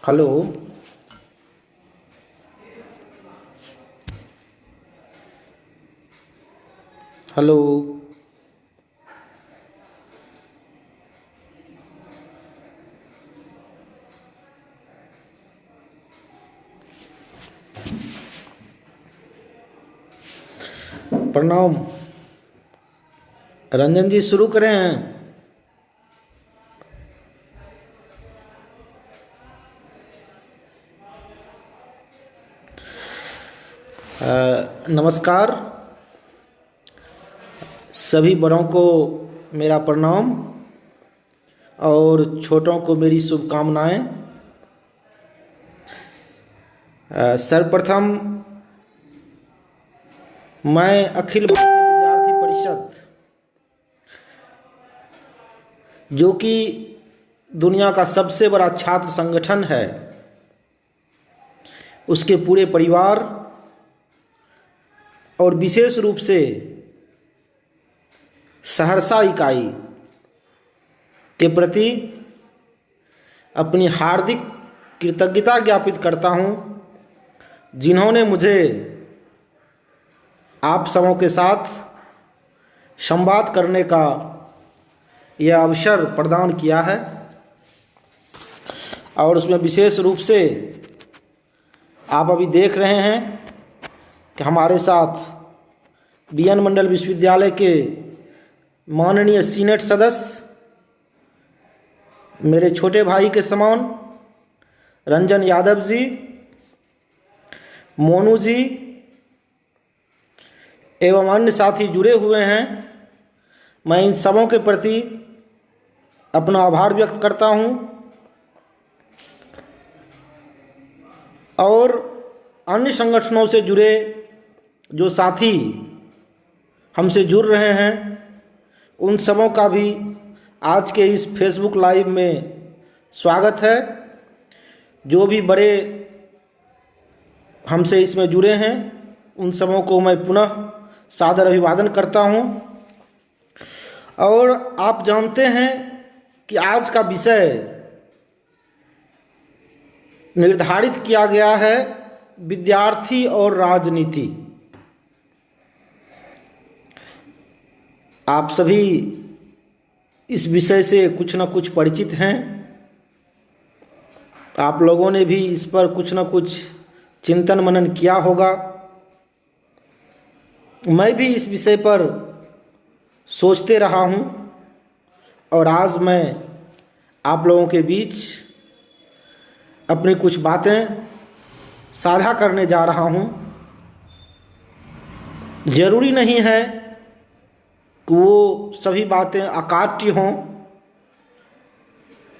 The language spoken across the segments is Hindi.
हेलो। हेलो। प्रणाम। रंजन जी शुरू करें हैं। नमस्कार। सभी बड़ों को मेरा प्रणाम और छोटों को मेरी शुभकामनाएं। सर्वप्रथम मैं अखिल भारतीय विद्यार्थी परिषद, जो कि दुनिया का सबसे बड़ा छात्र संगठन है, उसके पूरे परिवार और विशेष रूप से सहरसा इकाई के प्रति अपनी हार्दिक कृतज्ञता ज्ञापित करता हूं, जिन्होंने मुझे आप सबों के साथ संवाद करने का यह अवसर प्रदान किया है। और उसमें विशेष रूप से आप अभी देख रहे हैं कि हमारे साथ बीएन मंडल विश्वविद्यालय के माननीय सीनेट सदस्य, मेरे छोटे भाई के समान रंजन यादव जी, मोनू जी एवं अन्य साथी जुड़े हुए हैं। मैं इन सबों के प्रति अपना आभार व्यक्त करता हूं और अन्य संगठनों से जुड़े जो साथी हमसे जुड़ रहे हैं, उन सबों का भी आज के इस फेसबुक लाइव में स्वागत है। जो भी बड़े हमसे इसमें जुड़े हैं, उन सबों को मैं पुनः सादर अभिवादन करता हूं। और आप जानते हैं कि आज का विषय निर्धारित किया गया है विद्यार्थी और राजनीति। आप सभी इस विषय से कुछ न कुछ परिचित हैं। आप लोगों ने भी इस पर कुछ न कुछ चिंतन मनन किया होगा। मैं भी इस विषय पर सोचते रहा हूं और आज मैं आप लोगों के बीच अपनी कुछ बातें साझा करने जा रहा हूं। जरूरी नहीं है कि वो सभी बातें अकाट्य हों,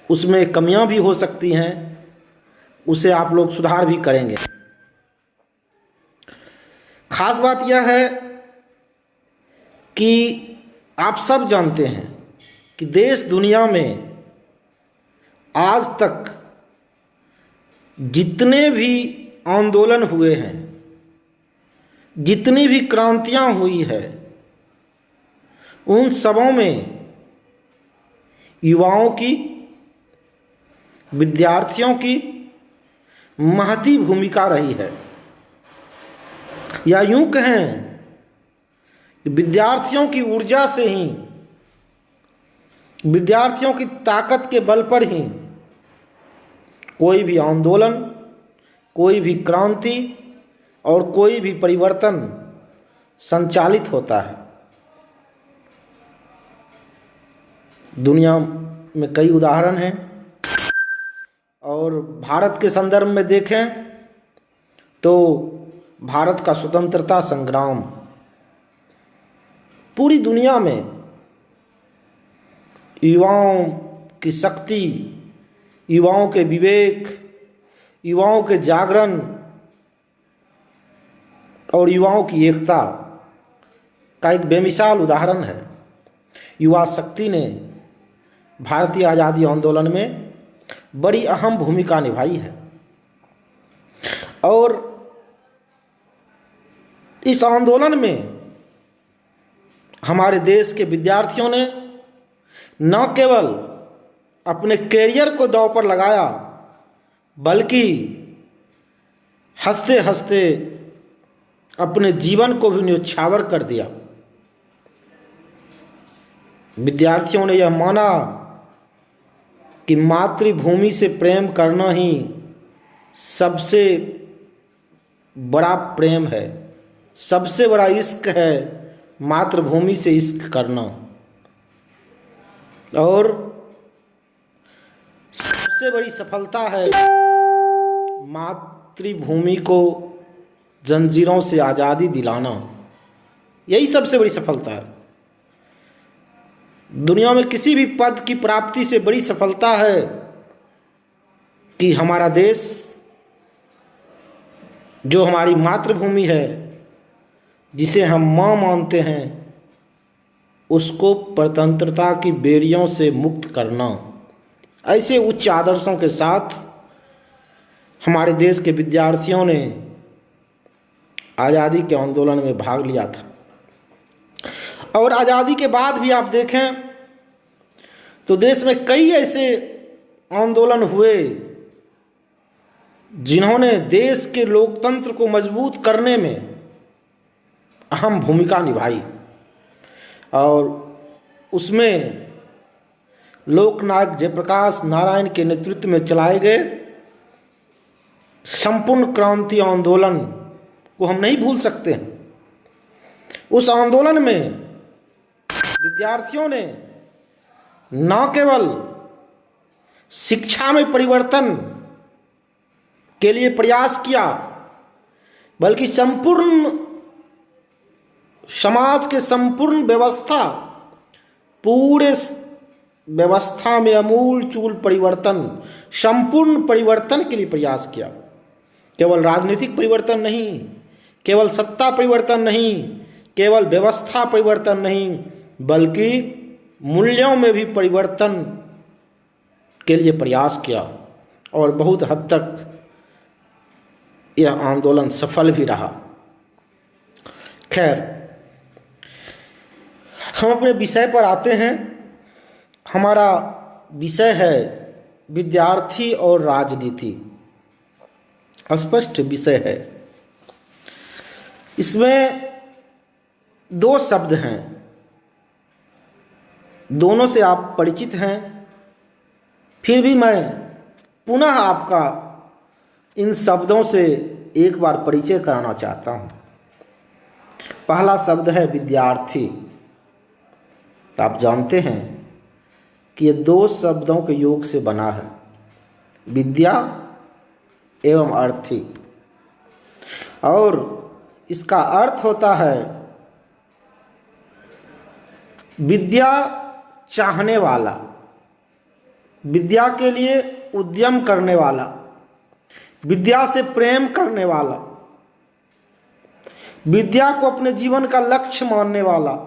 उसमें कमियां भी हो सकती हैं, उसे आप लोग सुधार भी करेंगे। खास बात यह है कि आप सब जानते हैं कि देश दुनिया में आज तक जितने भी आंदोलन हुए हैं, जितनी भी क्रांतियां हुई है, उन सबों में युवाओं की, विद्यार्थियों की महती भूमिका रही है। या यूं कहें, विद्यार्थियों की ऊर्जा से ही, विद्यार्थियों की ताकत के बल पर ही कोई भी आंदोलन, कोई भी क्रांति और कोई भी परिवर्तन संचालित होता है। दुनिया में कई उदाहरण हैं और भारत के संदर्भ में देखें तो भारत का स्वतंत्रता संग्राम पूरी दुनिया में युवाओं की शक्ति, युवाओं के विवेक, युवाओं के जागरण और युवाओं की एकता का एक बेमिसाल उदाहरण है। युवा शक्ति ने भारतीय आज़ादी आंदोलन में बड़ी अहम भूमिका निभाई है और इस आंदोलन में हमारे देश के विद्यार्थियों ने न केवल अपने कैरियर को दांव पर लगाया, बल्कि हंसते हंसते अपने जीवन को भी न्यौछावर कर दिया। विद्यार्थियों ने यह माना कि मातृभूमि से प्रेम करना ही सबसे बड़ा प्रेम है, सबसे बड़ा इश्क है मातृभूमि से इश्क करना। और सबसे बड़ी सफलता है मातृभूमि को जंजीरों से आज़ादी दिलाना। यही सबसे बड़ी सफलता है। दुनिया में किसी भी पद की प्राप्ति से बड़ी सफलता है कि हमारा देश, जो हमारी मातृभूमि है, जिसे हम माँ मानते हैं, उसको स्वतंत्रता की बेड़ियों से मुक्त करना। ऐसे उच्च आदर्शों के साथ हमारे देश के विद्यार्थियों ने आज़ादी के आंदोलन में भाग लिया था। और आज़ादी के बाद भी आप देखें तो देश में कई ऐसे आंदोलन हुए जिन्होंने देश के लोकतंत्र को मजबूत करने में अहम भूमिका निभाई। और उसमें लोकनायक जयप्रकाश नारायण के नेतृत्व में चलाए गए संपूर्ण क्रांति आंदोलन को हम नहीं भूल सकते हैं। उस आंदोलन में विद्यार्थियों ने न केवल शिक्षा में परिवर्तन के लिए प्रयास किया, बल्कि संपूर्ण समाज के संपूर्ण व्यवस्था, पूरे व्यवस्था में अमूल चूल परिवर्तन, संपूर्ण परिवर्तन के लिए प्रयास किया। केवल राजनीतिक परिवर्तन नहीं, केवल सत्ता परिवर्तन नहीं, केवल व्यवस्था परिवर्तन नहीं, बल्कि मूल्यों में भी परिवर्तन के लिए प्रयास किया। और बहुत हद तक यह आंदोलन सफल भी रहा। खैर, हम अपने विषय पर आते हैं। हमारा विषय है विद्यार्थी और राजनीति। स्पष्ट विषय है। इसमें दो शब्द हैं, दोनों से आप परिचित हैं, फिर भी मैं पुनः आपका इन शब्दों से एक बार परिचय कराना चाहता हूँ। पहला शब्द है विद्यार्थी। तो आप जानते हैं कि ये दो शब्दों के योग से बना है, विद्या एवं अर्थी। और इसका अर्थ होता है विद्या चाहने वाला, विद्या के लिए उद्यम करने वाला, विद्या से प्रेम करने वाला, विद्या को अपने जीवन का लक्ष्य मानने वाला।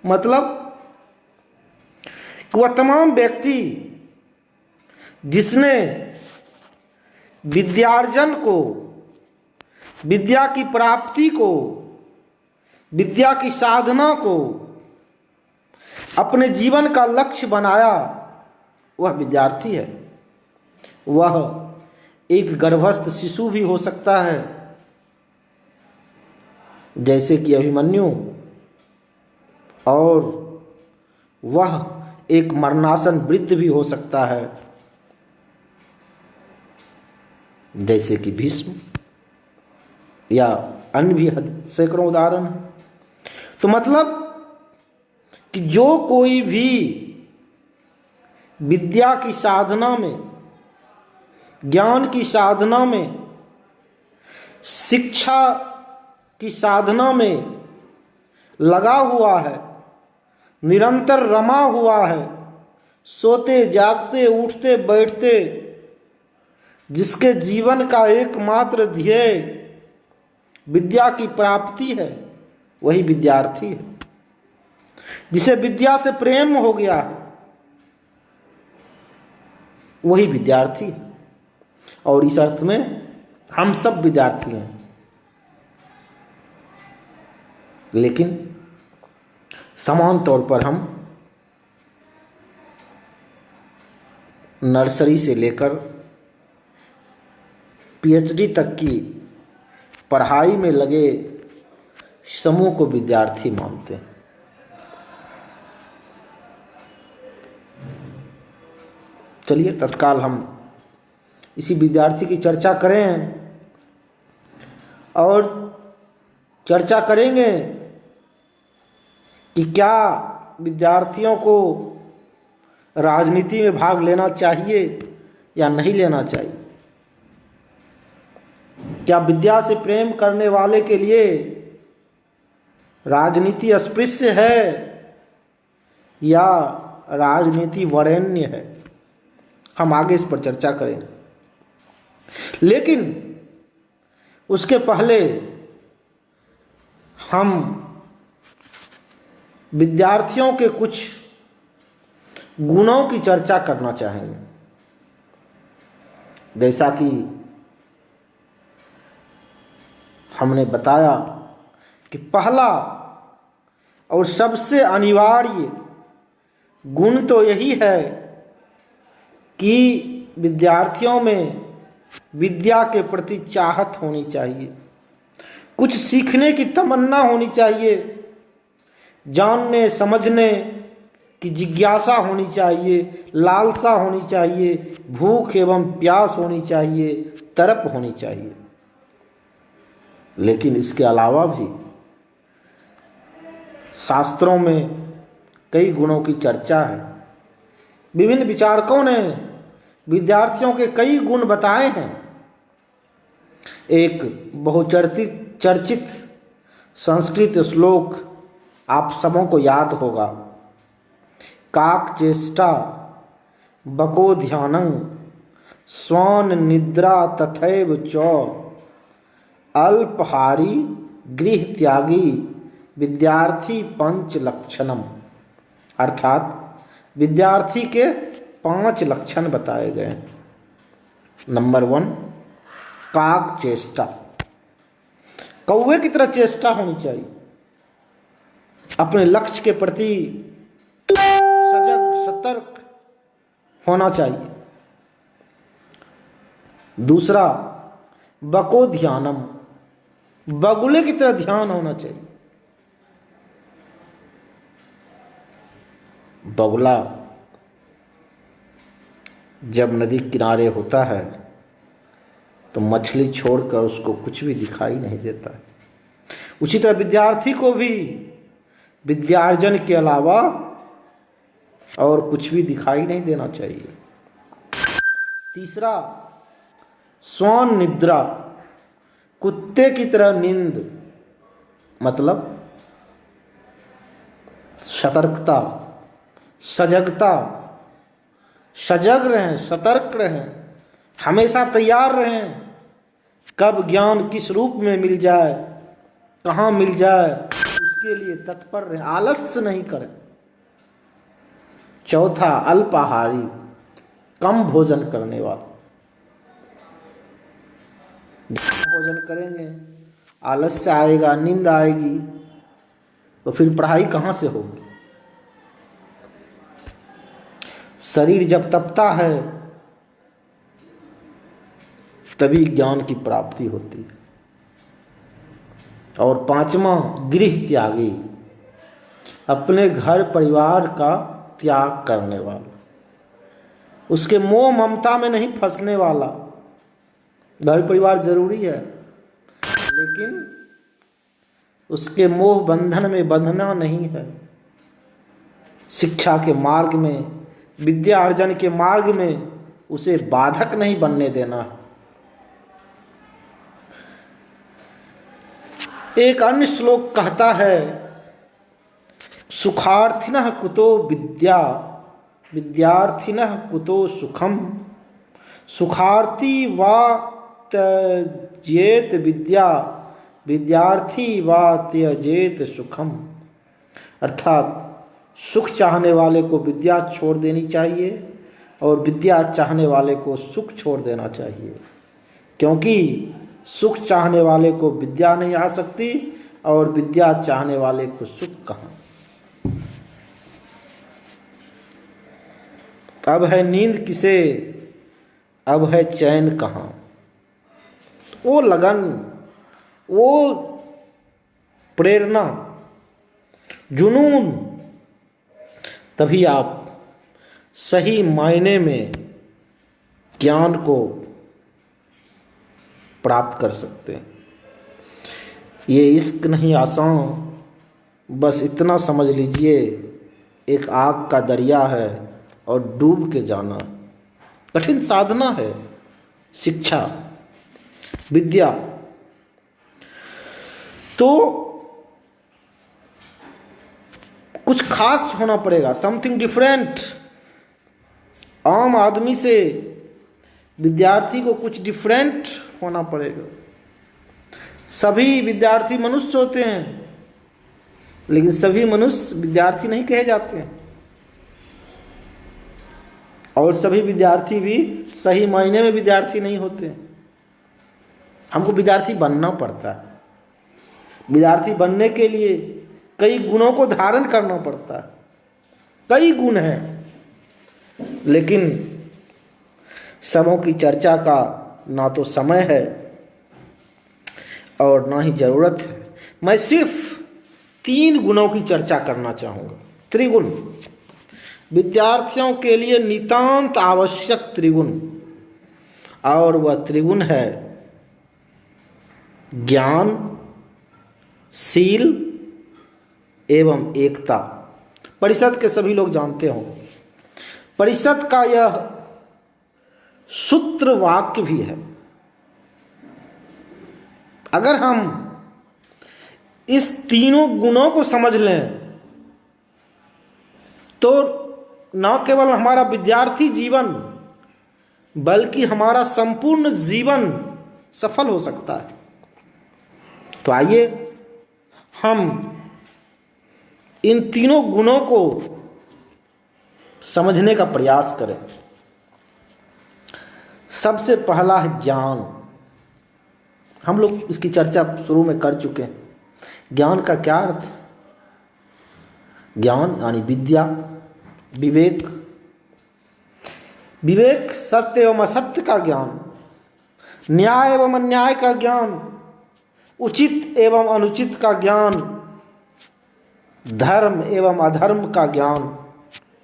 मतलब वह तमाम व्यक्ति जिसने विद्यार्जन को, विद्या की प्राप्ति को, विद्या की साधना को अपने जीवन का लक्ष्य बनाया, वह विद्यार्थी है। वह एक गर्भस्थ शिशु भी हो सकता है, जैसे कि अभिमन्यु, और वह एक मरणासन वृद्ध भी हो सकता है, जैसे कि भीष्म, या अन्य भी सैकड़ों उदाहरण हैं। तो मतलब कि जो कोई भी विद्या की साधना में, ज्ञान की साधना में, शिक्षा की साधना में लगा हुआ है, निरंतर रमा हुआ है, सोते जागते उठते बैठते जिसके जीवन का एकमात्र ध्येय विद्या की प्राप्ति है, वही विद्यार्थी है। जिसे विद्या से प्रेम हो गया है, वही विद्यार्थी है। और इस अर्थ में हम सब विद्यार्थी हैं। लेकिन समान तौर पर हम नर्सरी से लेकर पीएचडी तक की पढ़ाई में लगे समूह को विद्यार्थी मानते हैं। चलिए तत्काल हम इसी विद्यार्थी की चर्चा करें और चर्चा करेंगे कि क्या विद्यार्थियों को राजनीति में भाग लेना चाहिए या नहीं लेना चाहिए। क्या विद्या से प्रेम करने वाले के लिए राजनीति अस्पृश्य है या राजनीति वरेण्य है। हम आगे इस पर चर्चा करेंगे, लेकिन उसके पहले हम विद्यार्थियों के कुछ गुणों की चर्चा करना चाहेंगे। जैसा कि हमने बताया कि पहला और सबसे अनिवार्य गुण तो यही है कि विद्यार्थियों में विद्या के प्रति चाहत होनी चाहिए, कुछ सीखने की तमन्ना होनी चाहिए, जानने समझने की जिज्ञासा होनी चाहिए, लालसा होनी चाहिए, भूख एवं प्यास होनी चाहिए, तड़प होनी चाहिए। लेकिन इसके अलावा भी शास्त्रों में कई गुणों की चर्चा है। विभिन्न विचारकों ने विद्यार्थियों के कई गुण बताए हैं। एक बहुचर्चित संस्कृत श्लोक आप सबों को याद होगा, काक चेष्टा बको ध्यानं स्वान निद्रा तथैव च अल्पहारी गृह त्यागी विद्यार्थी पंच लक्षणम। अर्थात विद्यार्थी के 5 लक्षण बताए गए हैं। नंबर 1, काक चेष्टा, कौवे की तरह चेष्टा होनी चाहिए, अपने लक्ष्य के प्रति सजग सतर्क होना चाहिए। दूसरा, बको ध्यानम, बगुले की तरह ध्यान होना चाहिए। बगुला जब नदी किनारे होता है तो मछली छोड़कर उसको कुछ भी दिखाई नहीं देता है। उसी तरह विद्यार्थी को भी विद्यार्जन के अलावा और कुछ भी दिखाई नहीं देना चाहिए। तीसरा, स्वान निद्रा, कुत्ते की तरह नींद, मतलब सतर्कता, सजगता, सजग रहें, सतर्क रहें, हमेशा तैयार रहें, कब ज्ञान किस रूप में मिल जाए, कहाँ मिल जाए, उसके लिए तत्पर रहें, आलस्य नहीं करें। चौथा, अल्पाहारी, कम भोजन करने वाला। भोजन करेंगे आलस्य आएगा, नींद आएगी, तो फिर पढ़ाई कहाँ से होगी। शरीर जब तपता है तभी ज्ञान की प्राप्ति होती है। और 5वां, गृह त्यागी, अपने घर परिवार का त्याग करने वाला, उसके मोह ममता में नहीं फंसने वाला। घर परिवार जरूरी है, लेकिन उसके मोह बंधन में बंधना नहीं है। शिक्षा के मार्ग में, विद्या अर्जन के मार्ग में उसे बाधक नहीं बनने देना है। एक अन्य श्लोक कहता है, सुखार्थिनः कुतो विद्या विद्यार्थिनः कुतो सुखम सुखार्थी वा त्यजेत विद्या विद्यार्थी वा त्यजेत सुखम। अर्थात सुख चाहने वाले को विद्या छोड़ देनी चाहिए और विद्या चाहने वाले को सुख छोड़ देना चाहिए, क्योंकि सुख चाहने वाले को विद्या नहीं आ सकती और विद्या चाहने वाले को सुख कहाँ। अब है नींद किसे, अब है चैन कहाँ। वो लगन, वो प्रेरणा, जुनून, तभी आप सही मायने में ज्ञान को प्राप्त कर सकते हैं। ये इश्क नहीं आसान, बस इतना समझ लीजिए, एक आग का दरिया है और डूब के जाना। कठिन साधना है शिक्षा, विद्या। तो कुछ खास होना पड़ेगा, समथिंग डिफरेंट। आम आदमी से विद्यार्थी को कुछ डिफरेंट होना पड़ेगा। सभी विद्यार्थी मनुष्य होते हैं, लेकिन सभी मनुष्य विद्यार्थी नहीं कहे जाते हैं, और सभी विद्यार्थी भी सही मायने में विद्यार्थी नहीं होते हैं। हमको विद्यार्थी बनना पड़ता है। विद्यार्थी बनने के लिए कई गुणों को धारण करना पड़ता है। कई गुण हैं, लेकिन समों की चर्चा का ना तो समय है और ना ही जरूरत है। मैं सिर्फ 3 गुणों की चर्चा करना चाहूँगा। त्रिगुण, विद्यार्थियों के लिए नितांत आवश्यक त्रिगुण, और वह त्रिगुण है ज्ञान, शील एवं एकता। परिषद के सभी लोग जानते हो, परिषद का यह सूत्र वाक्य भी है। अगर हम इस तीनों गुणों को समझ लें तो न केवल हमारा विद्यार्थी जीवन बल्कि हमारा संपूर्ण जीवन सफल हो सकता है। तो आइए हम इन तीनों गुणों को समझने का प्रयास करें। सबसे पहला है ज्ञान। हम लोग इसकी चर्चा शुरू में कर चुके हैं। ज्ञान का क्या अर्थ? ज्ञान यानी विद्या, विवेक। विवेक सत्य एवं असत्य का ज्ञान, न्याय एवं अन्याय का ज्ञान, उचित एवं अनुचित का ज्ञान, धर्म एवं अधर्म का ज्ञान,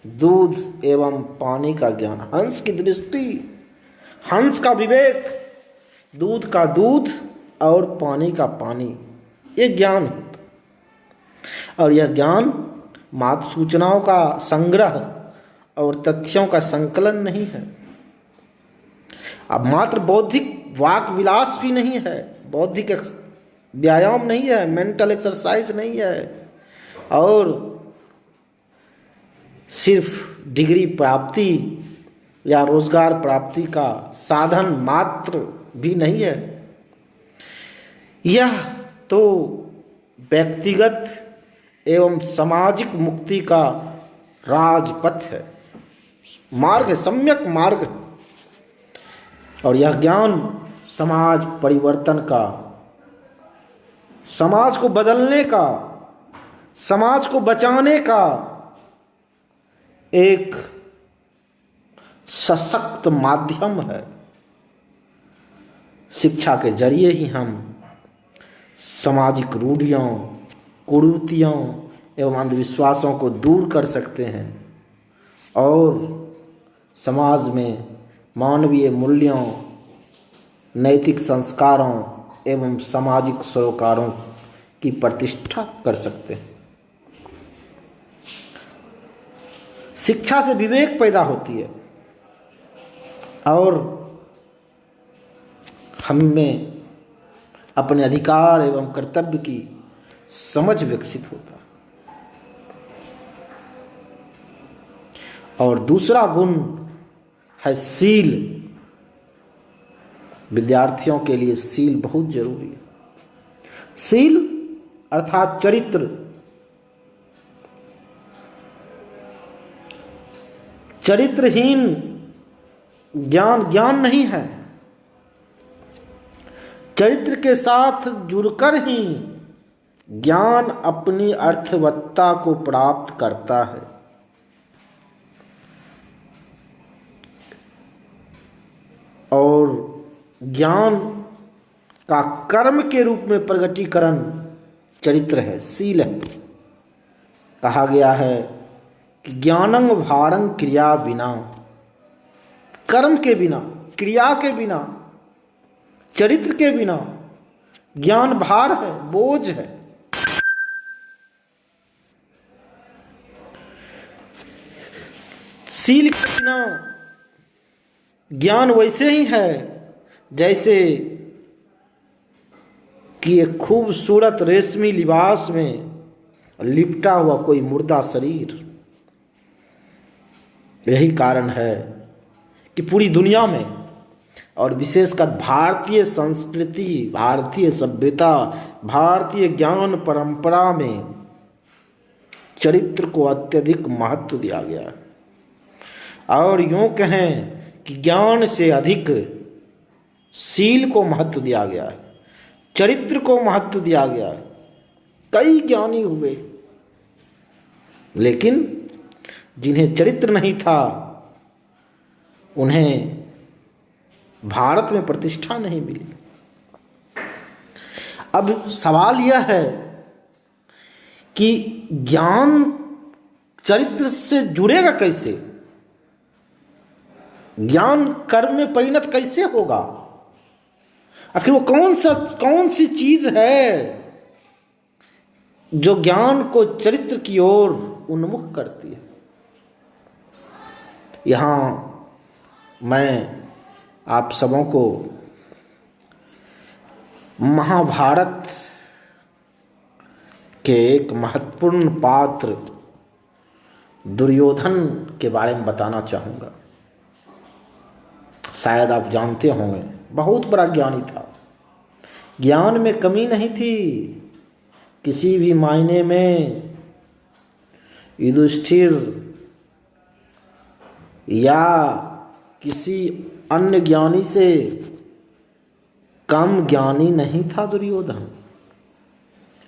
दूध एवं पानी का ज्ञान। हंस की दृष्टि, हंस का विवेक, दूध का दूध और पानी का पानी, ये ज्ञान है। और यह ज्ञान मात्र सूचनाओं का संग्रह और तथ्यों का संकलन नहीं है। अब मात्र बौद्धिक वाक विलास भी नहीं है, बौद्धिक व्यायाम नहीं है, मेंटल एक्सरसाइज नहीं है, और सिर्फ डिग्री प्राप्ति या रोजगार प्राप्ति का साधन मात्र भी नहीं है। यह तो व्यक्तिगत एवं सामाजिक मुक्ति का राजपथ है, मार्ग है, सम्यक मार्ग है। और यह ज्ञान समाज परिवर्तन का, समाज को बदलने का, समाज को बचाने का एक सशक्त माध्यम है। शिक्षा के जरिए ही हम सामाजिक रूढ़ियों, कुरीतियों एवं अंधविश्वासों को दूर कर सकते हैं और समाज में मानवीय मूल्यों, नैतिक संस्कारों एवं सामाजिक सरोकारों की प्रतिष्ठा कर सकते हैं। शिक्षा से विवेक पैदा होती है और हम में अपने अधिकार एवं कर्तव्य की समझ विकसित होता है। और दूसरा गुण है शील। विद्यार्थियों के लिए शील बहुत जरूरी है। शील अर्थात चरित्र। चरित्रहीन ज्ञान ज्ञान नहीं है। चरित्र के साथ जुड़कर ही ज्ञान अपनी अर्थवत्ता को प्राप्त करता है। और ज्ञान का कर्म के रूप में प्रगटीकरण चरित्र है, शील है। कहा गया है कि ज्ञानं भारं क्रिया बिना, कर्म के बिना, क्रिया के बिना, चरित्र के बिना ज्ञान भार है, बोझ है। शील के बिना ज्ञान वैसे ही है जैसे कि एक खूबसूरत रेशमी लिबास में लिपटा हुआ कोई मुर्दा शरीर। यही कारण है कि पूरी दुनिया में और विशेषकर भारतीय संस्कृति, भारतीय सभ्यता, भारतीय ज्ञान परंपरा में चरित्र को अत्यधिक महत्व दिया गया है। और यूं कहें कि ज्ञान से अधिक शील को महत्व दिया गया है, चरित्र को महत्व दिया गया है। कई ज्ञानी हुए, लेकिन जिन्हें चरित्र नहीं था उन्हें भारत में प्रतिष्ठा नहीं मिली। अब सवाल यह है कि ज्ञान चरित्र से जुड़ेगा कैसे? ज्ञान कर्म में परिणत कैसे होगा? आखिर वो कौन सी चीज है जो ज्ञान को चरित्र की ओर उन्मुख करती है? यहां मैं आप सबों को महाभारत के एक महत्वपूर्ण पात्र दुर्योधन के बारे में बताना चाहूँगा। शायद आप जानते होंगे, बहुत बड़ा ज्ञानी था, ज्ञान में कमी नहीं थी किसी भी मायने में। युधिष्ठिर या किसी अन्य ज्ञानी से कम ज्ञानी नहीं था दुर्योधन,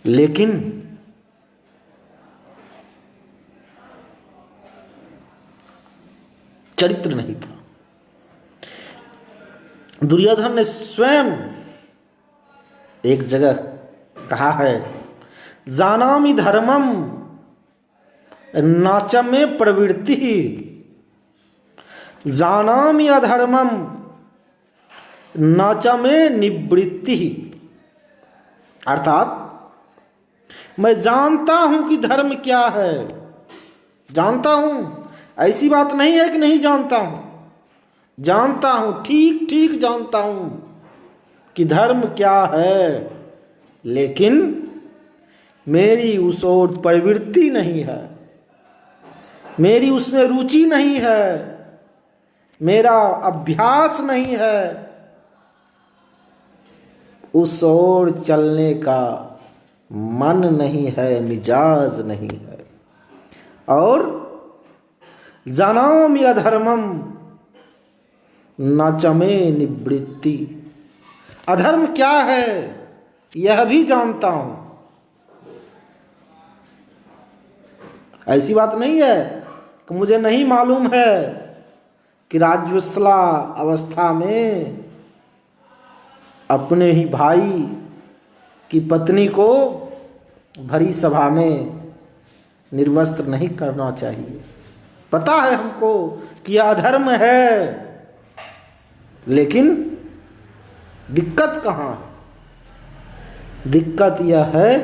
लेकिन चरित्र नहीं था। दुर्योधन ने स्वयं एक जगह कहा है, जानामि धर्मम नाचमे प्रवृत्ति, जानामि अधर्मम नाचमे निवृत्ति। अर्थात मैं जानता हूं कि धर्म क्या है, जानता हूं, ऐसी बात नहीं है कि नहीं जानता हूं, जानता हूं, ठीक ठीक जानता हूं कि धर्म क्या है, लेकिन मेरी उस ओर प्रवृत्ति नहीं है, मेरी उसमें रुचि नहीं है, मेरा अभ्यास नहीं है, उस ओर चलने का मन नहीं है, मिजाज नहीं है। और जानामि अधर्मम नाचमे निवृत्ति, अधर्म क्या है यह भी जानता हूं। ऐसी बात नहीं है कि मुझे नहीं मालूम है कि राज्यवत्सला अवस्था में अपने ही भाई की पत्नी को भरी सभा में निर्वस्त्र नहीं करना चाहिए। पता है हमको कि यह अधर्म है, लेकिन दिक्कत कहाँ है? दिक्कत यह है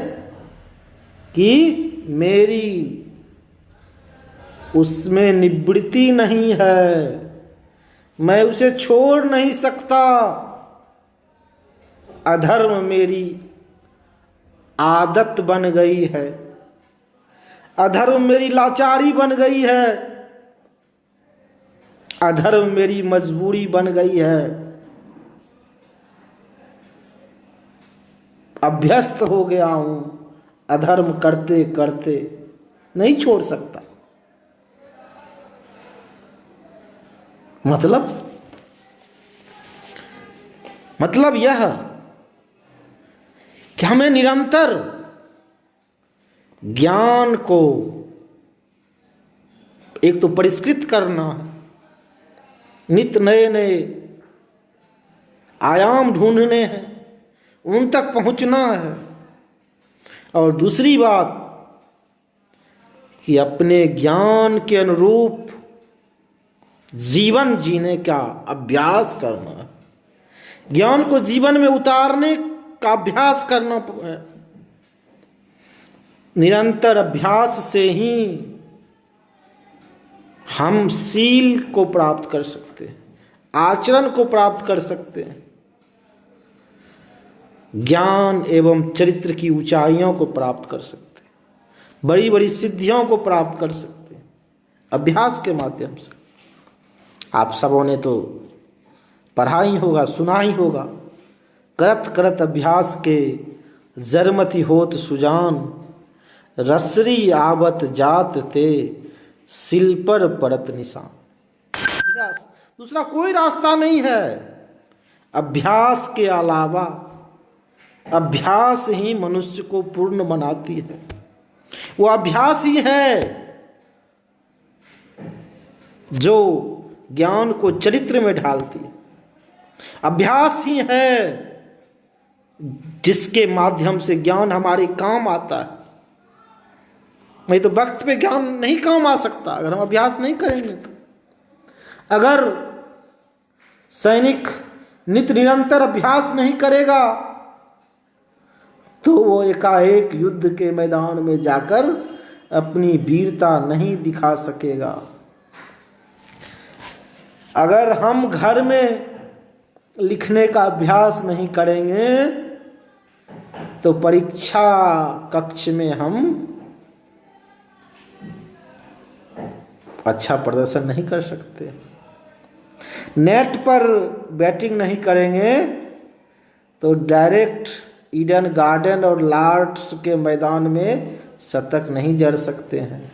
कि मेरी उसमें निवृत्ति नहीं है, मैं उसे छोड़ नहीं सकता। अधर्म मेरी आदत बन गई है, अधर्म मेरी लाचारी बन गई है, अधर्म मेरी मजबूरी बन गई है। अभ्यस्त हो गया हूं, अधर्म करते करते नहीं छोड़ सकता। मतलब यह कि हमें निरंतर ज्ञान को एक तो परिष्कृत करना है, नित्य नए नए आयाम ढूंढने हैं, उन तक पहुंचना है। और दूसरी बात कि अपने ज्ञान के अनुरूप जीवन जीने का अभ्यास करना है। ज्ञान को जीवन में उतारने का अभ्यास करना है। निरंतर अभ्यास से ही हम सील को प्राप्त कर सकते हैं, आचरण को प्राप्त कर सकते हैं, ज्ञान एवं चरित्र की ऊंचाइयों को प्राप्त कर सकते हैं, बड़ी बड़ी सिद्धियों को प्राप्त कर सकते हैं अभ्यास के माध्यम से। आप सबों ने तो पढ़ा ही होगा, सुना ही होगा, करत करत अभ्यास के जरमति होत सुजान, रसरी आवत जात ते सिल पर परत निशान। दूसरा कोई रास्ता नहीं है। अभ्यास के अलावा अभ्यास ही मनुष्य को पूर्ण बनाती है। वो अभ्यास ही है जो ज्ञान को चरित्र में ढालती है। अभ्यास ही है जिसके माध्यम से ज्ञान हमारे काम आता है। नहीं तो वक्त पे ज्ञान नहीं काम आ सकता अगर हम अभ्यास नहीं करेंगे तो। अगर सैनिक नित्य निरंतर अभ्यास नहीं करेगा तो वो एकाएक युद्ध के मैदान में जाकर अपनी वीरता नहीं दिखा सकेगा। अगर हम घर में लिखने का अभ्यास नहीं करेंगे तो परीक्षा कक्ष में हम अच्छा प्रदर्शन नहीं कर सकते। नेट पर बैटिंग नहीं करेंगे तो डायरेक्ट ईडन गार्डन और लॉर्ड्स के मैदान में शतक नहीं जड़ सकते हैं।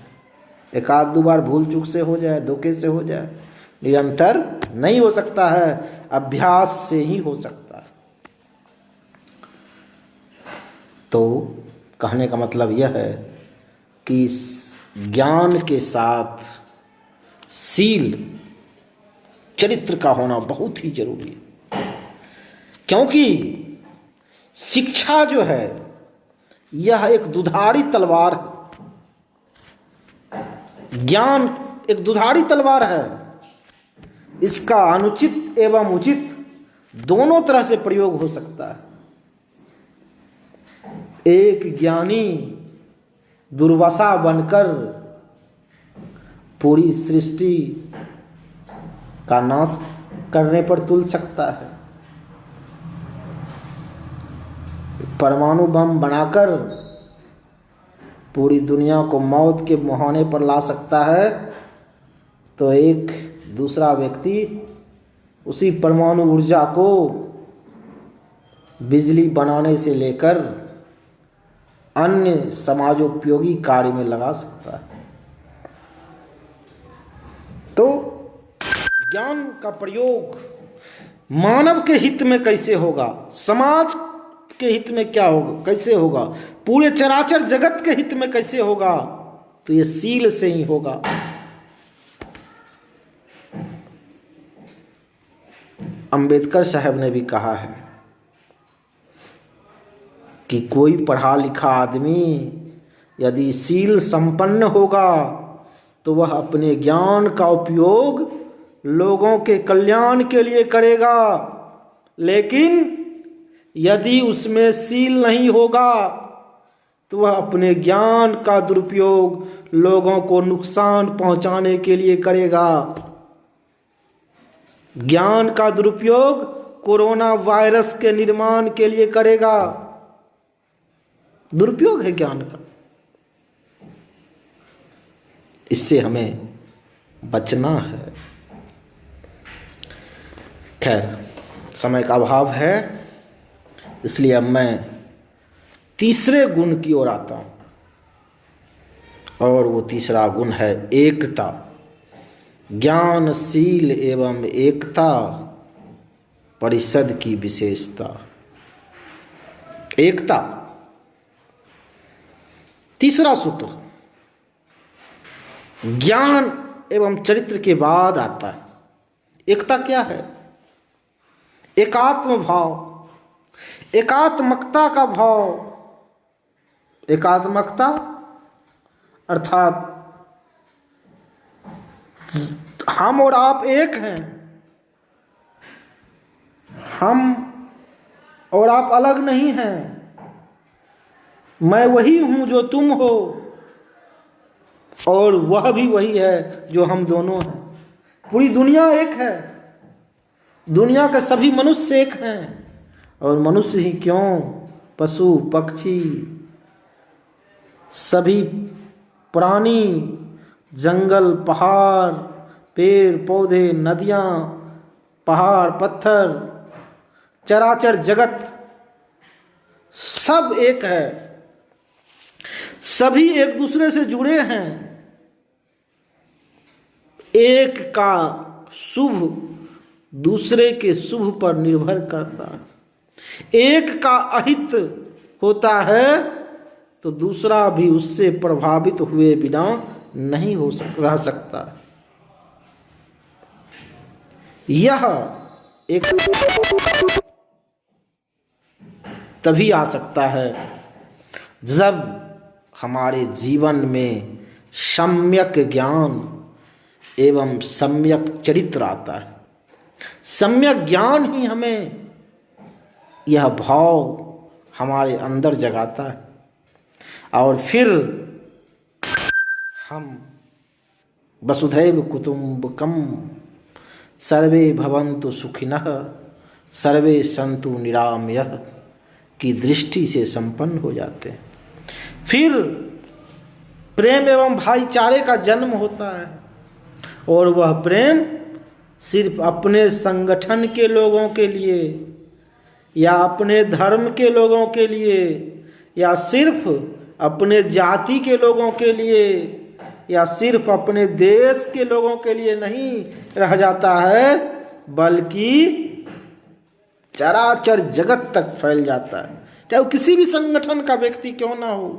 एक आध दो बार भूल चूक से हो जाए, धोखे से हो जाए, निरंतर नहीं हो सकता है। अभ्यास से ही हो सकता है। तो कहने का मतलब यह है कि ज्ञान के साथ सील चरित्र का होना बहुत ही जरूरी है। क्योंकि शिक्षा जो है यह एक दुधारी तलवार है। ज्ञान एक दुधारी तलवार है। इसका अनुचित एवं उचित दोनों तरह से प्रयोग हो सकता है। एक ज्ञानी दुर्वासा बनकर पूरी सृष्टि का नाश करने पर तुल सकता है। परमाणु बम बनाकर पूरी दुनिया को मौत के मुहाने पर ला सकता है। तो एक दूसरा व्यक्ति उसी परमाणु ऊर्जा को बिजली बनाने से लेकर अन्य समाजोपयोगी कार्य में लगा सकता है। तो ज्ञान का प्रयोग मानव के हित में कैसे होगा, समाज के हित में क्या होगा, कैसे होगा, पूरे चराचर जगत के हित में कैसे होगा, तो ये सील से ही होगा। अंबेडकर साहब ने भी कहा है कि कोई पढ़ा लिखा आदमी यदि सील संपन्न होगा तो वह अपने ज्ञान का उपयोग लोगों के कल्याण के लिए करेगा। लेकिन यदि उसमें सील नहीं होगा तो वह अपने ज्ञान का दुरुपयोग लोगों को नुकसान पहुंचाने के लिए करेगा। ज्ञान का दुरुपयोग कोरोना वायरस के निर्माण के लिए करेगा। दुरुपयोग है ज्ञान का। इससे हमें बचना है। खैर, समय का अभाव है, इसलिए अब मैं तीसरे गुण की ओर आता हूं, और वो तीसरा गुण है एकता। ज्ञानशील एवं एकता परिषद की विशेषता। एकता तीसरा सूत्र ज्ञान एवं चरित्र के बाद आता है। एकता क्या है? एकात्म भाव। एकात्मकता का भाव, एकात्मकता अर्थात हम और आप एक हैं, हम और आप अलग नहीं हैं, मैं वही हूं जो तुम हो और वह भी वही है जो हम दोनों हैं। पूरी दुनिया एक है, दुनिया के सभी मनुष्य एक हैं, और मनुष्य ही क्यों, पशु पक्षी सभी प्राणी, जंगल पहाड़ पेड़ पौधे नदियाँ पहाड़ पत्थर चराचर जगत सब एक है, सभी एक दूसरे से जुड़े हैं। एक का शुभ दूसरे के शुभ पर निर्भर करता है, एक का अहित होता है तो दूसरा भी उससे प्रभावित हुए बिना नहीं रह सकता। यह एक तभी आ सकता है जब हमारे जीवन में सम्यक ज्ञान एवं सम्यक चरित्र आता है। सम्यक ज्ञान ही हमें यह भाव हमारे अंदर जगाता है और फिर हम वसुधैव कुटुम्बकम सर्वे भवन्तु सुखिनः सर्वे सन्तु निरामयः की दृष्टि से संपन्न हो जाते हैं। फिर प्रेम एवं भाईचारे का जन्म होता है और वह प्रेम सिर्फ अपने संगठन के लोगों के लिए या अपने धर्म के लोगों के लिए या सिर्फ अपने जाति के लोगों के लिए या सिर्फ अपने देश के लोगों के लिए नहीं रह जाता है, बल्कि चराचर जगत तक फैल जाता है। चाहे वो किसी भी संगठन का व्यक्ति क्यों ना हो,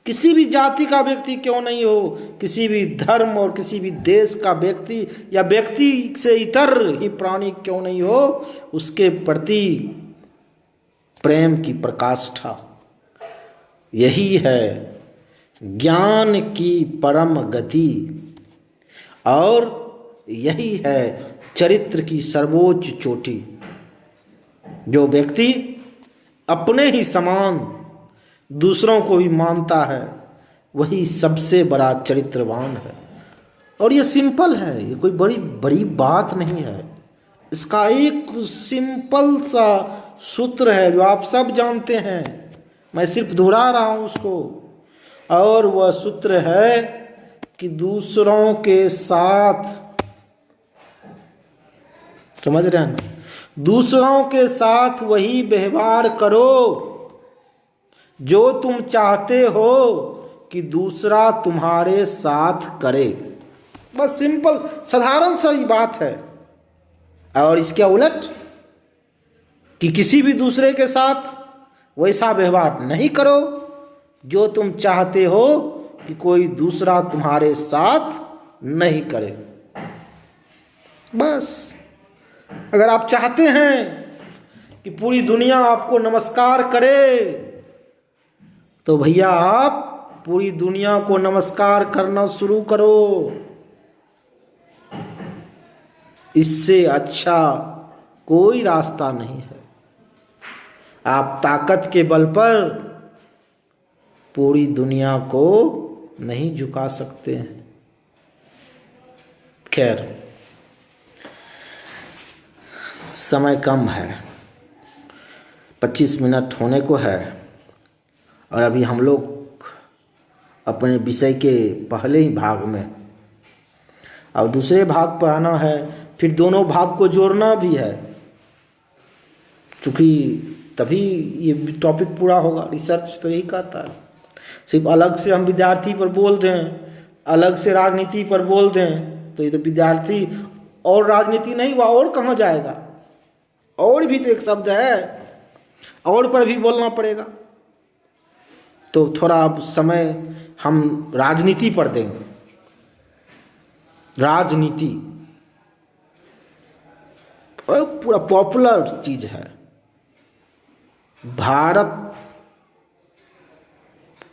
किसी भी जाति का व्यक्ति क्यों नहीं हो, किसी भी धर्म और किसी भी देश का व्यक्ति या व्यक्ति से इतर ही प्राणी क्यों नहीं हो, उसके प्रति प्रेम की प्रकाष्ठा यही है ज्ञान की परम गति और यही है चरित्र की सर्वोच्च चोटी। जो व्यक्ति अपने ही समान दूसरों को भी मानता है वही सबसे बड़ा चरित्रवान है। और ये सिंपल है, ये कोई बड़ी बड़ी बात नहीं है। इसका एक सिंपल सा सूत्र है जो आप सब जानते हैं, मैं सिर्फ दोहरा रहा हूं उसको, और वह सूत्र है कि दूसरों के साथ, समझ रहे हैं, दूसरों के साथ वही व्यवहार करो जो तुम चाहते हो कि दूसरा तुम्हारे साथ करे। बस सिंपल साधारण सा ही बात है। और इसके उलट कि किसी भी दूसरे के साथ वैसा व्यवहार नहीं करो जो तुम चाहते हो कि कोई दूसरा तुम्हारे साथ नहीं करे। बस अगर आप चाहते हैं कि पूरी दुनिया आपको नमस्कार करे तो भैया आप पूरी दुनिया को नमस्कार करना शुरू करो। इससे अच्छा कोई रास्ता नहीं है। आप ताकत के बल पर पूरी दुनिया को नहीं झुका सकते हैं। खैर, समय कम है, 25 मिनट होने को है और अभी हम लोग अपने विषय के पहले ही भाग में, और दूसरे भाग पर आना है, फिर दोनों भाग को जोड़ना भी है, क्योंकि तभी ये टॉपिक पूरा होगा। रिसर्च तो यही कहता है। सिर्फ अलग से हम विद्यार्थी पर बोल दें, अलग से राजनीति पर बोल दें तो ये तो विद्यार्थी और राजनीति नहीं हुआ, और कहाँ जाएगा। और भी तो एक शब्द है, और पर भी बोलना पड़ेगा। तो थोड़ा अब समय हम राजनीति पर देंगे। राजनीति पूरा पॉपुलर चीज है, भारत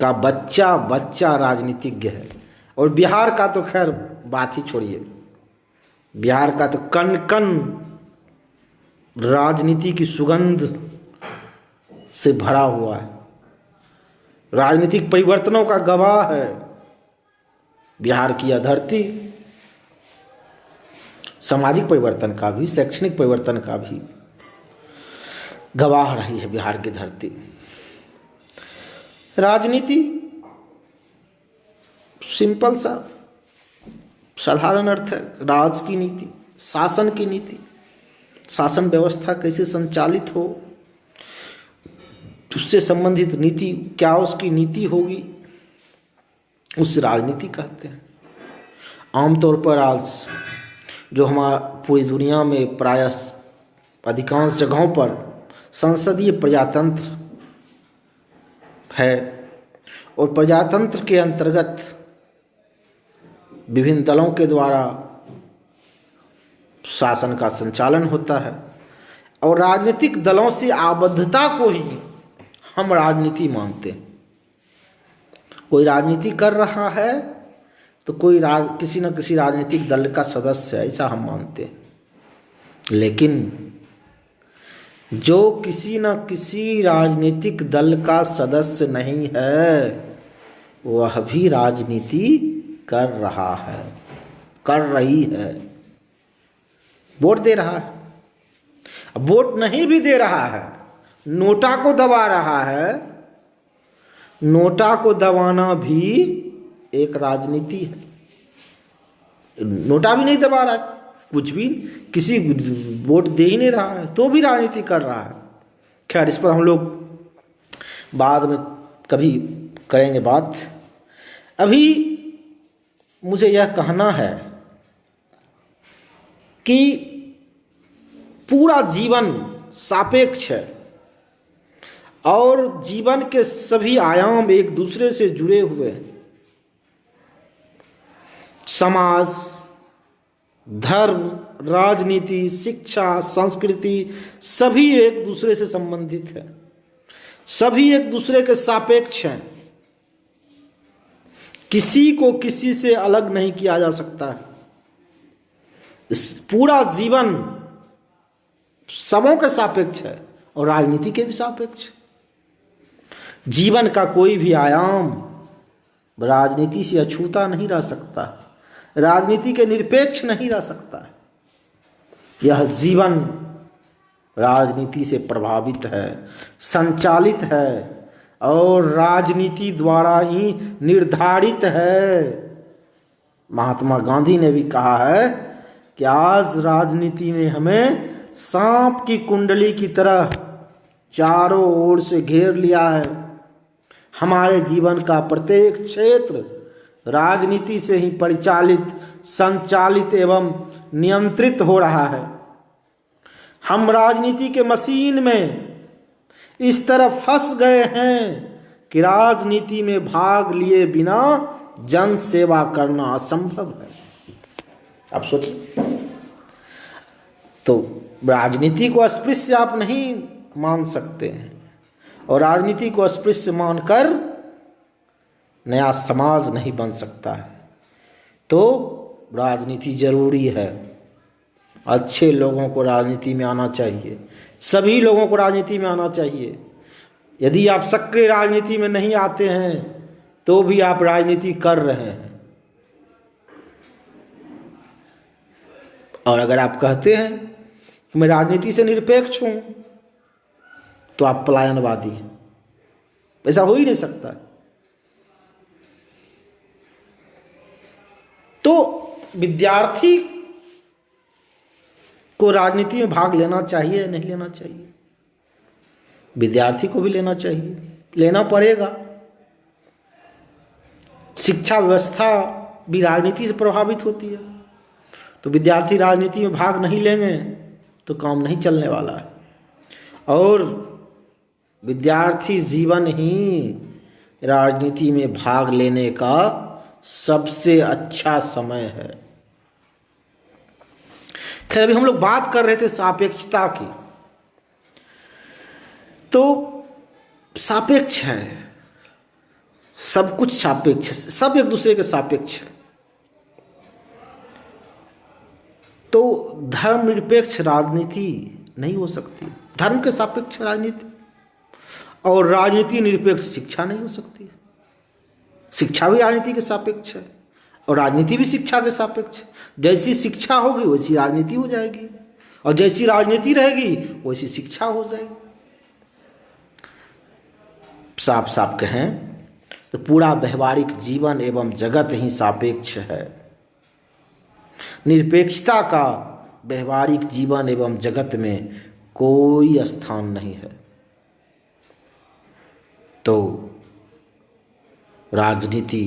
का बच्चा बच्चा राजनीतिज्ञ है। और बिहार का तो खैर बात ही छोड़िए, बिहार का तो कण कण राजनीति की सुगंध से भरा हुआ है, राजनीतिक परिवर्तनों का गवाह है। बिहार की यह धरती सामाजिक परिवर्तन का भी, शैक्षणिक परिवर्तन का भी गवाह रही है। बिहार की धरती, राजनीति सिंपल सा साधारण अर्थ है, राज की नीति, शासन की नीति, शासन व्यवस्था कैसे संचालित हो, उससे संबंधित नीति, क्या उसकी नीति होगी, उस राजनीति कहते हैं। आमतौर पर आज जो हमारा पूरी दुनिया में प्रायः अधिकांश जगहों पर संसदीय प्रजातंत्र है, और प्रजातंत्र के अंतर्गत विभिन्न दलों के द्वारा शासन का संचालन होता है। और राजनीतिक दलों से आबद्धता को ही हम राजनीति मानते हैं। कोई राजनीति कर रहा है तो कोई किसी न किसी राजनीतिक दल का सदस्य है, ऐसा हम मानते हैं। लेकिन जो किसी न किसी राजनीतिक दल का सदस्य नहीं है, वह भी राजनीति कर रहा है, कर रही है, वोट दे रहा है। अब वोट नहीं भी दे रहा है, नोटा को दबा रहा है, नोटा को दबाना भी एक राजनीति है। नोटा भी नहीं दबा रहा है, कुछ भी, किसी वोट दे ही नहीं रहा है, तो भी राजनीति कर रहा है। खैर, इस पर हम लोग बाद में कभी करेंगे बात। अभी मुझे यह कहना है कि पूरा जीवन सापेक्ष है और जीवन के सभी आयाम एक दूसरे से जुड़े हुए हैं। समाज, धर्म, राजनीति, शिक्षा, संस्कृति सभी एक दूसरे से संबंधित है, सभी एक दूसरे के सापेक्ष हैं। किसी को किसी से अलग नहीं किया जा सकता है। इस पूरा जीवन सबों के सापेक्ष है और राजनीति के भी सापेक्ष। जीवन का कोई भी आयाम राजनीति से अछूता नहीं रह सकता, राजनीति के निरपेक्ष नहीं रह सकता। यह जीवन राजनीति से प्रभावित है, संचालित है और राजनीति द्वारा ही निर्धारित है। महात्मा गांधी ने भी कहा है कि आज राजनीति ने हमें सांप की कुंडली की तरह चारों ओर से घेर लिया है। हमारे जीवन का प्रत्येक क्षेत्र राजनीति से ही परिचालित, संचालित एवं नियंत्रित हो रहा है। हम राजनीति के मशीन में इस तरह फंस गए हैं कि राजनीति में भाग लिए बिना जन सेवा करना असंभव है। आप सोचिए, तो राजनीति को अस्पृश्य आप नहीं मान सकते हैं और राजनीति को अस्पृश्य मानकर नया समाज नहीं बन सकता है। तो राजनीति जरूरी है, अच्छे लोगों को राजनीति में आना चाहिए, सभी लोगों को राजनीति में आना चाहिए। यदि आप सक्रिय राजनीति में नहीं आते हैं तो भी आप राजनीति कर रहे हैं। और अगर आप कहते हैं मैं राजनीति से निरपेक्ष हूं तो आप पलायनवादी हैं। ऐसा हो ही नहीं सकता। तो विद्यार्थी को राजनीति में भाग लेना चाहिए या नहीं लेना चाहिए? विद्यार्थी को भी लेना चाहिए, लेना पड़ेगा। शिक्षा व्यवस्था भी राजनीति से प्रभावित होती है, तो विद्यार्थी राजनीति में भाग नहीं लेंगे तो काम नहीं चलने वाला है। और विद्यार्थी जीवन ही राजनीति में भाग लेने का सबसे अच्छा समय है। खैर, अभी हम लोग बात कर रहे थे सापेक्षता की। तो सापेक्ष है, सब कुछ सापेक्ष है, सब एक दूसरे के सापेक्ष है। तो धर्मनिरपेक्ष राजनीति नहीं हो सकती, धर्म के सापेक्ष राजनीति, और राजनीति निरपेक्ष शिक्षा नहीं हो सकती। शिक्षा भी राजनीति के सापेक्ष है और राजनीति भी शिक्षा के सापेक्ष है। जैसी शिक्षा होगी वैसी राजनीति हो जाएगी, और जैसी राजनीति रहेगी वैसी शिक्षा हो जाएगी। साफ साफ कहें तो पूरा व्यवहारिक जीवन एवं जगत ही सापेक्ष है। निरपेक्षता का व्यवहारिक जीवन एवं जगत में कोई स्थान नहीं है। तो राजनीति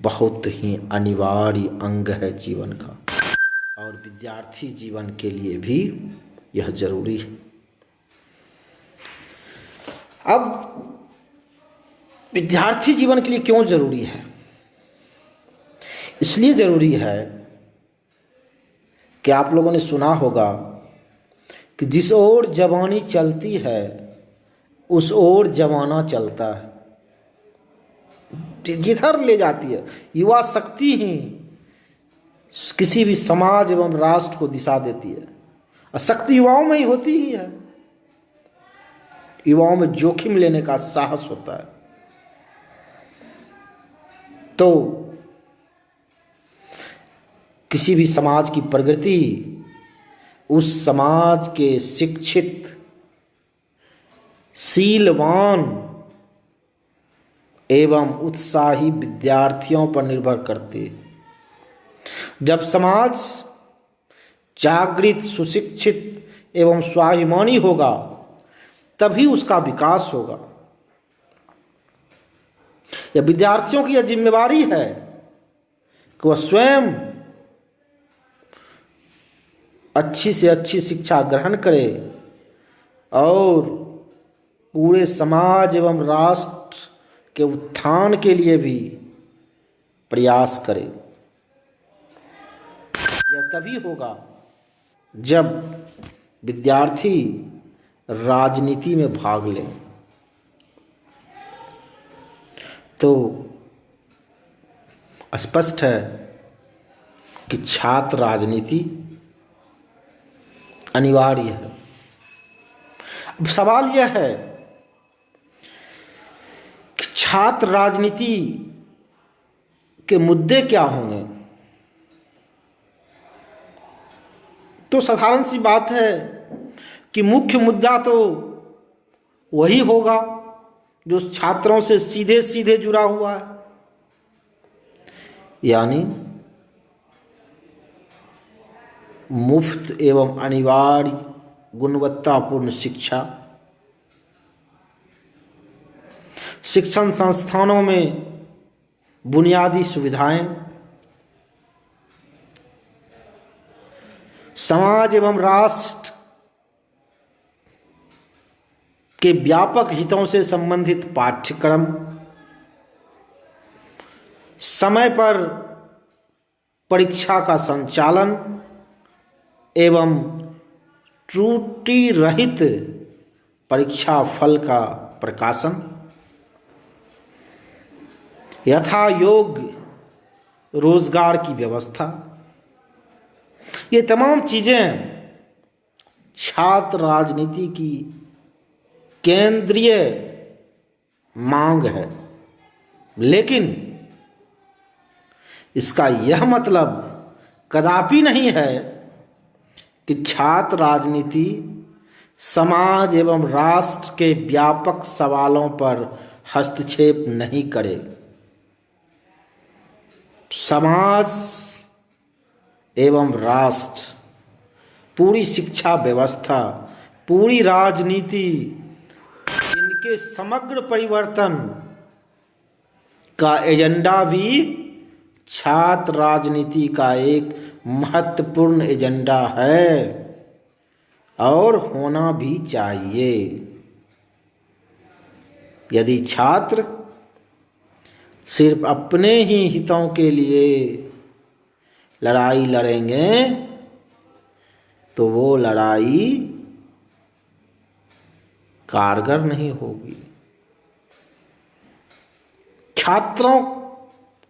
बहुत ही अनिवार्य अंग है जीवन का, और विद्यार्थी जीवन के लिए भी यह जरूरी है। अब विद्यार्थी जीवन के लिए क्यों जरूरी है? इसलिए जरूरी है कि आप लोगों ने सुना होगा कि जिस ओर जवानी चलती है उस ओर जमाना चलता है। जिधर ले जाती है युवा शक्ति ही किसी भी समाज एवं राष्ट्र को दिशा देती है, और शक्ति युवाओं में ही होती ही है। युवाओं में जोखिम लेने का साहस होता है। तो किसी भी समाज की प्रगति उस समाज के शिक्षित, शीलवान एवं उत्साही विद्यार्थियों पर निर्भर करती है। जब समाज जागृत, सुशिक्षित एवं स्वाभिमानी होगा तभी उसका विकास होगा। यह विद्यार्थियों की यह जिम्मेवारी है कि वह स्वयं अच्छी से अच्छी शिक्षा ग्रहण करे और पूरे समाज एवं राष्ट्र के उत्थान के लिए भी प्रयास करे। यह तभी होगा जब विद्यार्थी राजनीति में भाग ले। तो स्पष्ट है कि छात्र राजनीति अनिवार्य है। अब सवाल यह है कि छात्र राजनीति के मुद्दे क्या होंगे? तो साधारण सी बात है कि मुख्य मुद्दा तो वही होगा जो छात्रों से सीधे सीधे जुड़ा हुआ है, यानी मुफ्त एवं अनिवार्य गुणवत्तापूर्ण शिक्षा। शिक्षण संस्थानों में बुनियादी सुविधाएं, समाज एवं राष्ट्र के व्यापक हितों से संबंधित पाठ्यक्रम, समय पर परीक्षा का संचालन एवं त्रुटि रहित परीक्षा फल का प्रकाशन, यथा योग्य रोजगार की व्यवस्था, ये तमाम चीजें छात्र राजनीति की केंद्रीय मांग है। लेकिन इसका यह मतलब कदापि नहीं है कि छात्र राजनीति समाज एवं राष्ट्र के व्यापक सवालों पर हस्तक्षेप नहीं करे। समाज एवं राष्ट्र, पूरी शिक्षा व्यवस्था, पूरी राजनीति, इनके समग्र परिवर्तन का एजेंडा भी छात्र राजनीति का एक महत्वपूर्ण एजेंडा है और होना भी चाहिए। यदि छात्र सिर्फ अपने ही हितों के लिए लड़ाई लड़ेंगे तो वो लड़ाई कारगर नहीं होगी। छात्रों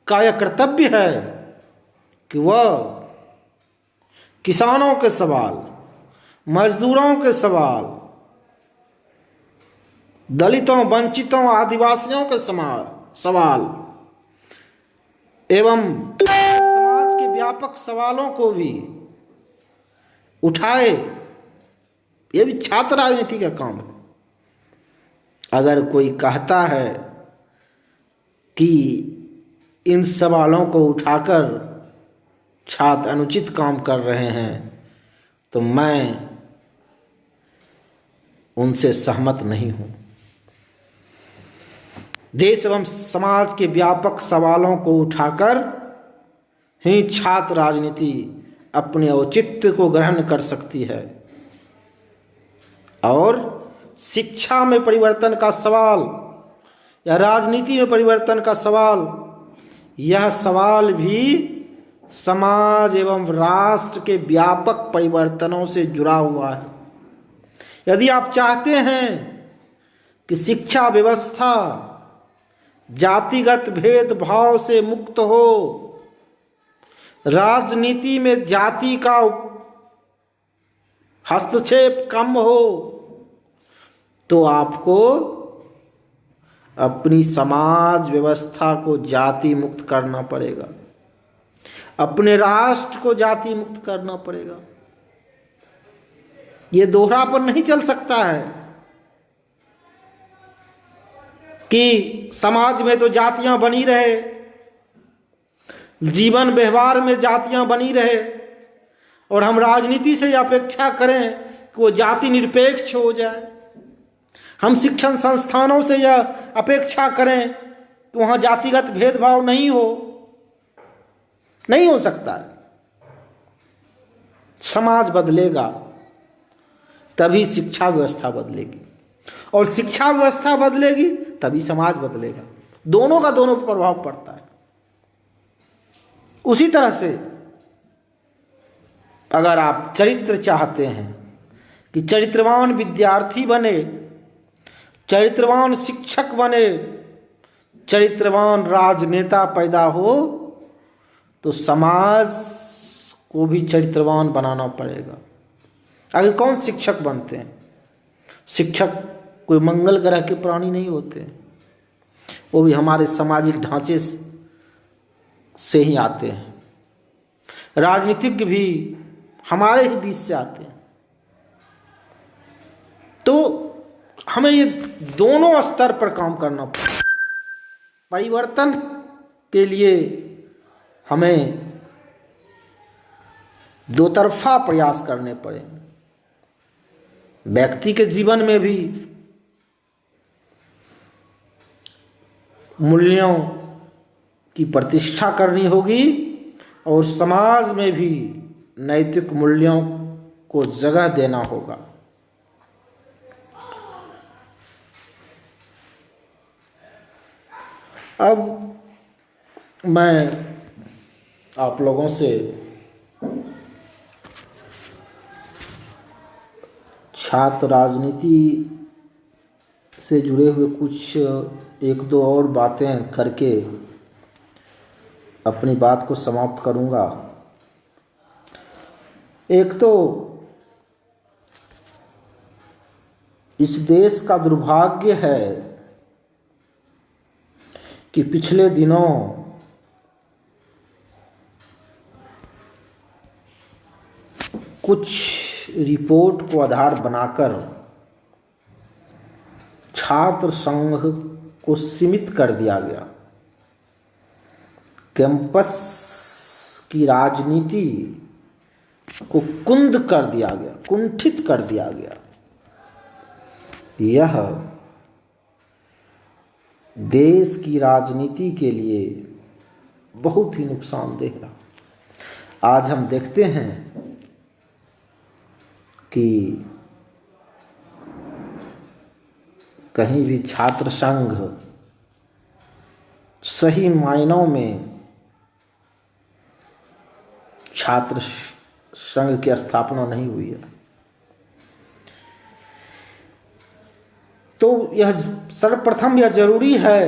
का यह कर्तव्य है कि वह किसानों के सवाल, मजदूरों के सवाल, दलितों, वंचितों, आदिवासियों के सवाल एवं समाज के व्यापक सवालों को भी उठाए। यह भी छात्र राजनीति का काम है। अगर कोई कहता है कि इन सवालों को उठाकर छात्र अनुचित काम कर रहे हैं, तो मैं उनसे सहमत नहीं हूं। देश एवं समाज के व्यापक सवालों को उठाकर ही छात्र राजनीति अपने औचित्य को ग्रहण कर सकती है। और शिक्षा में परिवर्तन का सवाल या राजनीति में परिवर्तन का सवाल, यह सवाल भी समाज एवं राष्ट्र के व्यापक परिवर्तनों से जुड़ा हुआ है। यदि आप चाहते हैं कि शिक्षा व्यवस्था जातिगत भेदभाव से मुक्त हो, राजनीति में जाति का हस्तक्षेप कम हो, तो आपको अपनी समाज व्यवस्था को जाति मुक्त करना पड़ेगा, अपने राष्ट्र को जाति मुक्त करना पड़ेगा। ये दोहरापन नहीं चल सकता है कि समाज में तो जातियां बनी रहे, जीवन व्यवहार में जातियां बनी रहे, और हम राजनीति से अपेक्षा करें कि वो जाति निरपेक्ष हो जाए। हम शिक्षण संस्थानों से यह अपेक्षा करें कि वहाँ जातिगत भेदभाव नहीं हो सकता है। समाज बदलेगा तभी शिक्षा व्यवस्था बदलेगी, और शिक्षा व्यवस्था बदलेगी तभी समाज बदलेगा। दोनों का दोनों पर प्रभाव पड़ता है। उसी तरह से अगर आप चरित्र चाहते हैं कि चरित्रवान विद्यार्थी बने, चरित्रवान शिक्षक बने, चरित्रवान राजनेता पैदा हो, तो समाज को भी चरित्रवान बनाना पड़ेगा। आखिर कौन शिक्षक बनते हैं? शिक्षक कोई मंगल ग्रह के प्राणी नहीं होते, वो भी हमारे सामाजिक ढांचे से ही आते हैं। राजनीतिज्ञ भी हमारे ही बीच से आते हैं। तो हमें ये दोनों स्तर पर काम करना पड़ेगा। परिवर्तन के लिए हमें दो तरफा प्रयास करने पड़ेंगे। व्यक्ति के जीवन में भी मूल्यों की प्रतिष्ठा करनी होगी, और समाज में भी नैतिक मूल्यों को जगह देना होगा। अब मैं आप लोगों से छात्र राजनीति से जुड़े हुए कुछ एक दो और बातें करके अपनी बात को समाप्त करूंगा। एक तो इस देश का दुर्भाग्य है कि पिछले दिनों कुछ रिपोर्ट को आधार बनाकर छात्र संघ को सीमित कर दिया गया। कैंपस की राजनीति को कुंद कर दिया गया, कुंठित कर दिया गया। यह देश की राजनीति के लिए बहुत ही नुकसानदेह रहा। आज हम देखते हैं कि कहीं भी छात्र संघ सही मायनों में छात्र संघ की स्थापना नहीं हुई है। तो यह सर्वप्रथम यह जरूरी है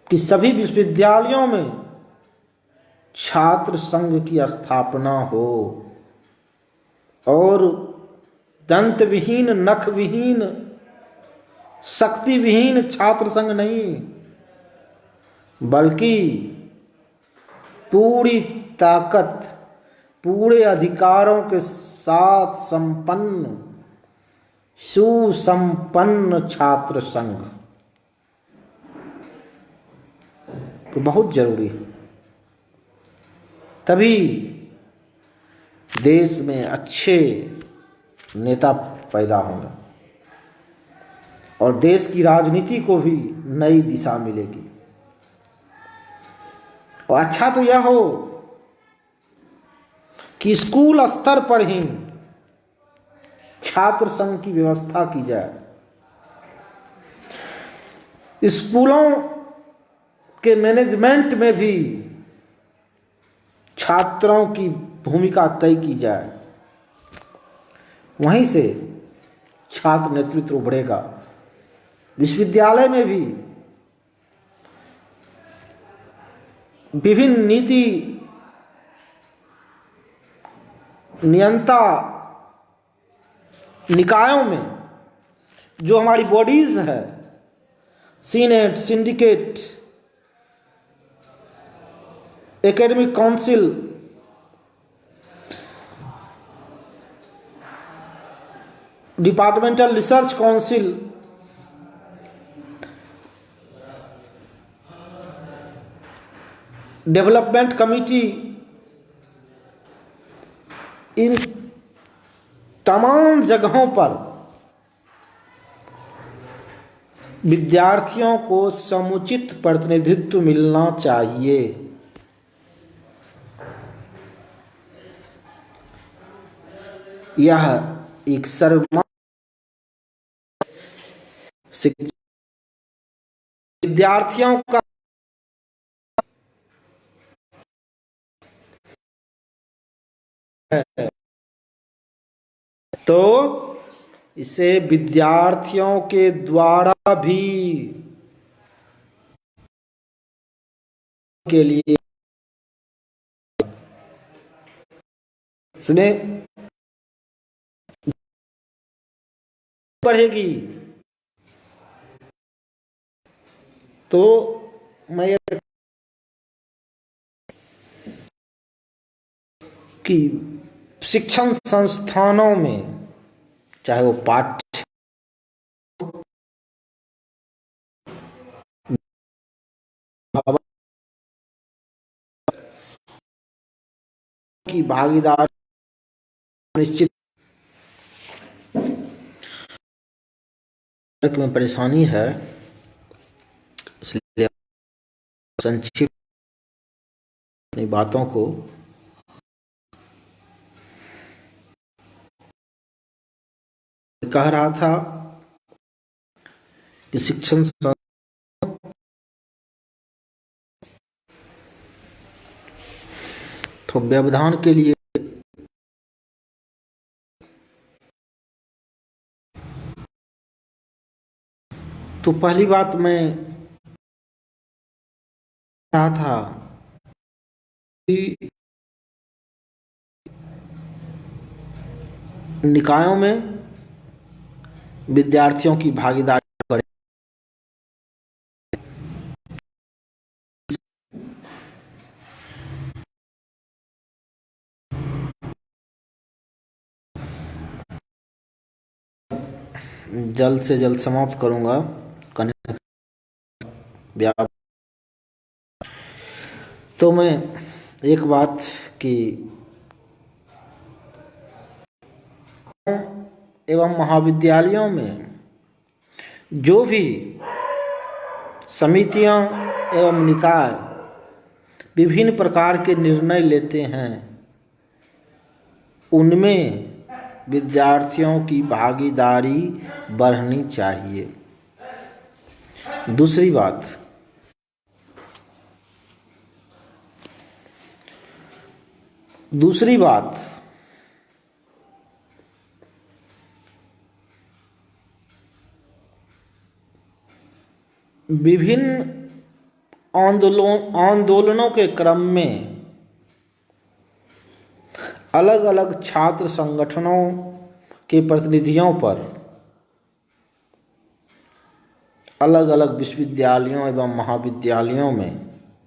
कि सभी विश्वविद्यालयों में छात्र संघ की स्थापना हो और दंत विहीन, नख विहीन, शक्ति विहीन छात्र संघ नहीं, बल्कि पूरी ताकत, पूरे अधिकारों के साथ संपन्न, सुसंपन्न छात्र संघ तो बहुत जरूरी है। तभी देश में अच्छे नेता पैदा होंगे और देश की राजनीति को भी नई दिशा मिलेगी। और अच्छा तो यह हो कि स्कूल स्तर पर ही छात्र संघ की व्यवस्था की जाए। स्कूलों के मैनेजमेंट में भी छात्रों की भूमिका तय की जाए, वहीं से छात्र नेतृत्व उभरेगा। विश्वविद्यालय में भी विभिन्न नीति नियंता निकायों में जो हमारी बॉडीज है, senate, syndicate, academic council, departmental research council, development committee, इन तमाम जगहों पर विद्यार्थियों को समुचित प्रतिनिधित्व मिलना चाहिए। यह एक विद्यार्थियों का है, तो इसे विद्यार्थियों के द्वारा भी के लिए इसमें बढ़ेगी। तो मैं कि शिक्षण संस्थानों में चाहे वो पाठ्य की भागीदारी निश्चित में परेशानी है, इसलिए संक्षिप्त अपनी बातों को कह रहा था कि शिक्षण तो व्यवधान के लिए तो पहली बात मैं रहा था कि निकायों में विद्यार्थियों की भागीदारी बढ़े। जल्द से जल्द समाप्त करूंगा तो मैं एक बात कि एवं महाविद्यालयों में जो भी समितियां एवं निकाय विभिन्न प्रकार के निर्णय लेते हैं, उनमें विद्यार्थियों की भागीदारी बढ़नी चाहिए। दूसरी बात विभिन्न आंदोलनों के क्रम में अलग अलग छात्र संगठनों के प्रतिनिधियों पर अलग अलग विश्वविद्यालयों एवं महाविद्यालयों में